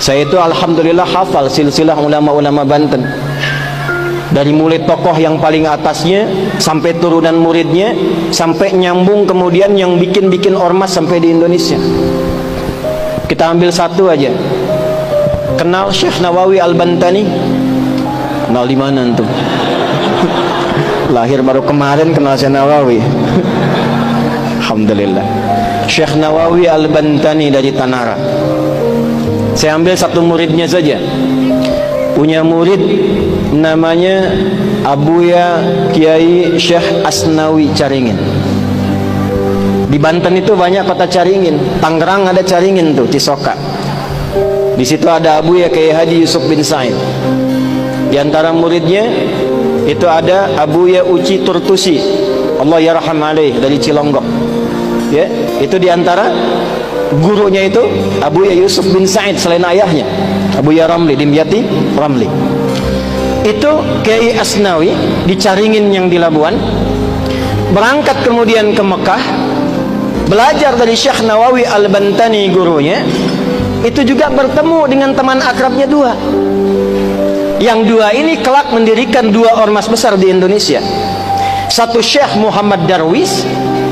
Saya itu alhamdulillah hafal silsilah ulama-ulama Banten, dari mulai tokoh yang paling atasnya sampai turunan muridnya, sampai nyambung kemudian yang bikin ormas sampai di Indonesia. Kita ambil satu aja. Kenal Syekh Nawawi Al-Bantani? Kenal di mana antum? Lahir baru kemarin kenal Syekh Nawawi. Alhamdulillah. Syekh Nawawi Al-Bantani dari Tanara. Saya ambil satu muridnya saja. Punya murid namanya Abuya Kiai Syekh Asnawi Caringin. Di Banten itu banyak kota Caringin. Tangerang ada Caringin tuh, Cisoka. Di situ ada Abuya Kiai Haji Yusuf bin Said. Di antara muridnya itu ada Abuya Uci Turtusi, Allah yarham alaih, dari Cilonggok. Ya, itu di antara gurunya itu Abuya Yusuf bin Said selain ayahnya, Abuya Ramli, Dimyati Ramli. Itu Kiai Asnawi di Caringin yang di Labuan. Berangkat kemudian ke Mekah, belajar dari Syekh Nawawi Al-Bantani gurunya. Itu juga bertemu dengan teman akrabnya dua. Yang dua ini kelak mendirikan dua ormas besar di Indonesia. Satu Syekh Muhammad Darwis,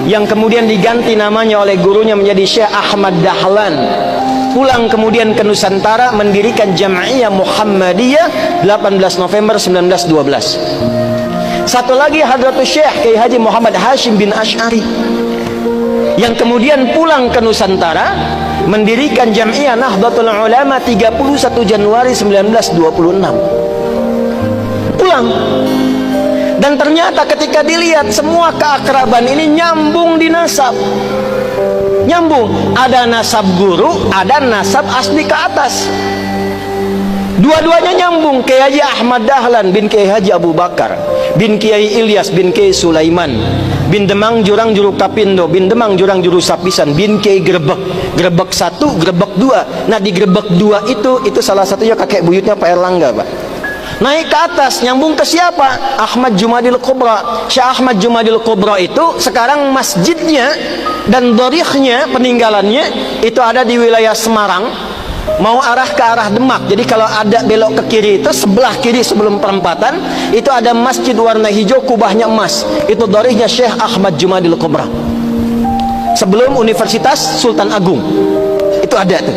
yang kemudian diganti namanya oleh gurunya menjadi Syekh Ahmad Dahlan. Pulang kemudian ke Nusantara mendirikan Jam'iyah Muhammadiyah 18 November 1912. Satu lagi Hadratus Syekh Kiai Haji Muhammad Hashim bin Asy'ari, yang kemudian pulang ke Nusantara mendirikan Jam'iyah Nahdlatul Ulama 31 Januari 1926. Pulang. Dan ternyata ketika dilihat semua keakraban ini nyambung di nasab. Nyambung, ada nasab guru, ada nasab asli ke atas. Dua-duanya nyambung. Kiai Haji Ahmad Dahlan bin Kiai Haji Abu Bakar bin Kiai Ilyas bin Kiai Sulaiman bin Demang Jurang Juru Kapindo bin Demang Jurang Juru Sapisan bin Kiai Grebek. Grebek 1, Grebek 2. Nah di Grebek 2 itu salah satunya kakek buyutnya Pak Erlangga, Pak. Naik ke atas, nyambung ke siapa? Ahmad Jumadil Kubra. Syekh Ahmad Jumadil Kubra itu sekarang masjidnya dan dorihnya, peninggalannya itu ada di wilayah Semarang, mau arah ke arah Demak. Jadi kalau ada belok ke kiri itu sebelah kiri sebelum perempatan itu ada masjid warna hijau, kubahnya emas. Itu dorihnya Syekh Ahmad Jumadil Kubra. Sebelum Universitas Sultan Agung itu ada tuh.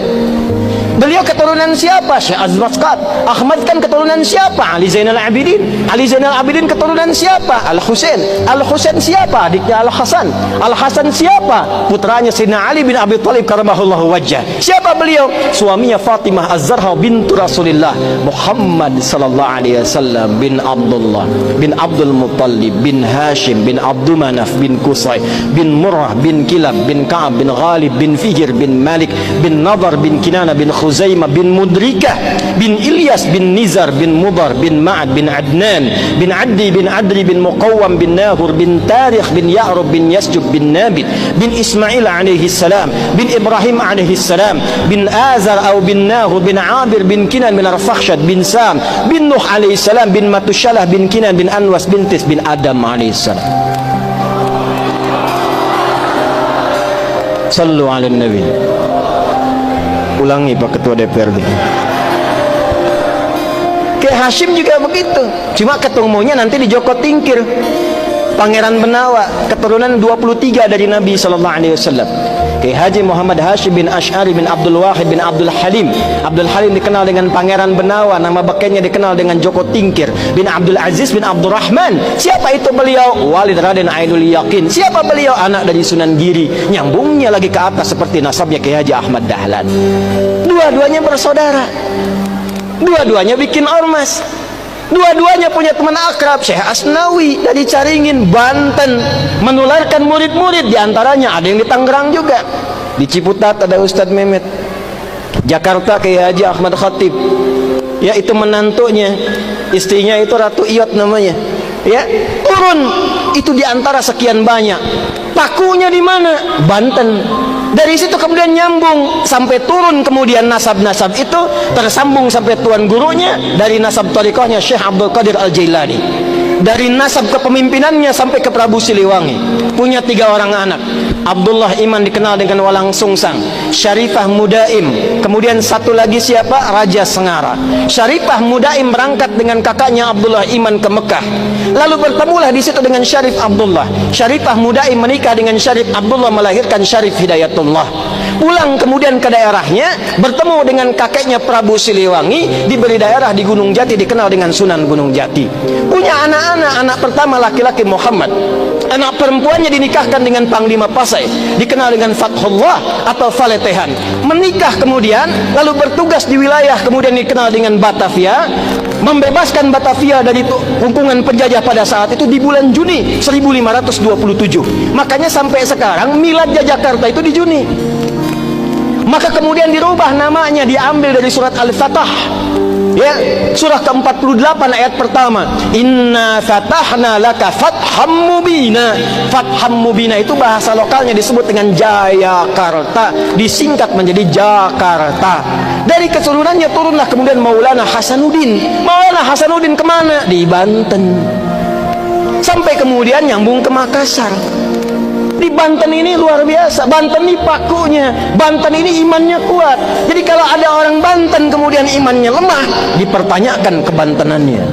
Beliau keturunan siapa? Syekh Az-Rasqat. Ahmad kan keturunan siapa? Ali Zainal Abidin. Ali Zainal Abidin keturunan siapa? Al-Husain. Al-Husain siapa? Adiknya Al-Hasan. Al-Hasan siapa? Putranya Sayyidina Ali bin Abi Thalib karamahullahu wajhah. Siapa beliau? Suaminya Fatimah Az-Zahra bintu Rasulillah Muhammad sallallahu alaihi wasallam bin Abdullah bin Abdul Muttalib bin Hashim bin Abdul Manaf bin Qusay bin Murrah bin Kilab bin Ka'ab bin Ghalib bin Fihir bin Malik bin Nadar bin Kinana bin Khuzaimah bin Mudrikah bin Ilyas bin Nizar bin Mudar bin Ma'ad bin Adnan bin Addi bin Adri bin Muqawwam bin Nahur bin Tarikh bin Ya'rub bin Yasjub bin Nabit bin Ismail alaihi salam bin Ibrahim alaihi salam bin Azar atau bin Nahur bin Abir bin Kinan bin Arfakhshad bin Sam bin Nuh alaihi salam bin Matushalah bin Kinan bin Anwas bin Tis bin Adam alaihi salam. Sallu ala Nabi. Ulangi Pak Ketua DPRD. Kiai Hashim juga begitu. Cuma ketemunya nanti di Joko Tingkir, Pangeran Benawa, keturunan 23 dari Nabi sallallahu alaihi wasallam. Kiai Haji Muhammad Hashim bin Asy'ari bin Abdul Wahid bin Abdul Halim. Abdul Halim dikenal dengan Pangeran Benawa, nama bekenya dikenal dengan Joko Tingkir bin Abdul Aziz bin Abdul Rahman. Siapa itu beliau? Walid Raden Ainul Yakin. Siapa beliau? Anak dari Sunan Giri. Nyambungnya lagi ke atas seperti nasabnya Kiai Haji Ahmad Dahlan. Dua-duanya bersaudara. Dua-duanya bikin ormas. Dua-duanya punya teman akrab, Syekh Asnawi dari Caringin, Banten, menularkan murid-murid. Di antaranya ada yang di Tangerang juga. Di Ciputat ada Ustadz Mehmet. Jakarta Kiai Haji Ahmad Khatib. Ya itu menantunya, istrinya itu Ratu Iyot namanya. Ya, turun itu di antara sekian banyak. Pakunya di mana? Banten. Dari situ kemudian nyambung sampai turun, kemudian nasab-nasab itu tersambung sampai tuan gurunya dari nasab thariqahnya Syekh Abdul Qadir Al-Jailani. Dari nasab kepemimpinannya sampai ke Prabu Siliwangi. Punya 3 orang anak. Abdullah Iman dikenal dengan Walang Sungsang. Syarifah Mudaim. Kemudian satu lagi siapa? Raja Sengara. Syarifah Mudaim berangkat dengan kakaknya Abdullah Iman ke Mekah. Lalu bertemulah di situ dengan Syarif Abdullah. Syarifah Mudaim menikah dengan Syarif Abdullah, melahirkan Syarif Hidayatullah. Pulang kemudian ke daerahnya, bertemu dengan kakeknya Prabu Siliwangi, diberi daerah di Gunung Jati, dikenal dengan Sunan Gunung Jati. Punya anak-anak, anak pertama laki-laki Muhammad, anak perempuannya dinikahkan dengan Panglima Pasai, dikenal dengan Fathullah atau Faletehan. Menikah kemudian, lalu bertugas di wilayah kemudian dikenal dengan Batavia, membebaskan Batavia dari hukuman penjajah pada saat itu di bulan Juni 1527. Makanya sampai sekarang miladnya Jakarta itu di Juni. Maka kemudian dirubah namanya, diambil dari surat Al-Fatah, ya, surah ke-48 ayat pertama. Inna fatahna laka fatham mubina. Fatham mubina itu bahasa lokalnya disebut dengan Jayakarta, disingkat menjadi Jakarta. Dari keturunannya turunlah kemudian Maulana Hasanuddin. Maulana Hasanuddin kemana? Di Banten. Sampai kemudian nyambung ke Makassar. Di Banten ini luar biasa. Banten ini pakunya, Banten ini imannya kuat. Jadi kalau ada orang Banten kemudian imannya lemah, dipertanyakan kebantenannya.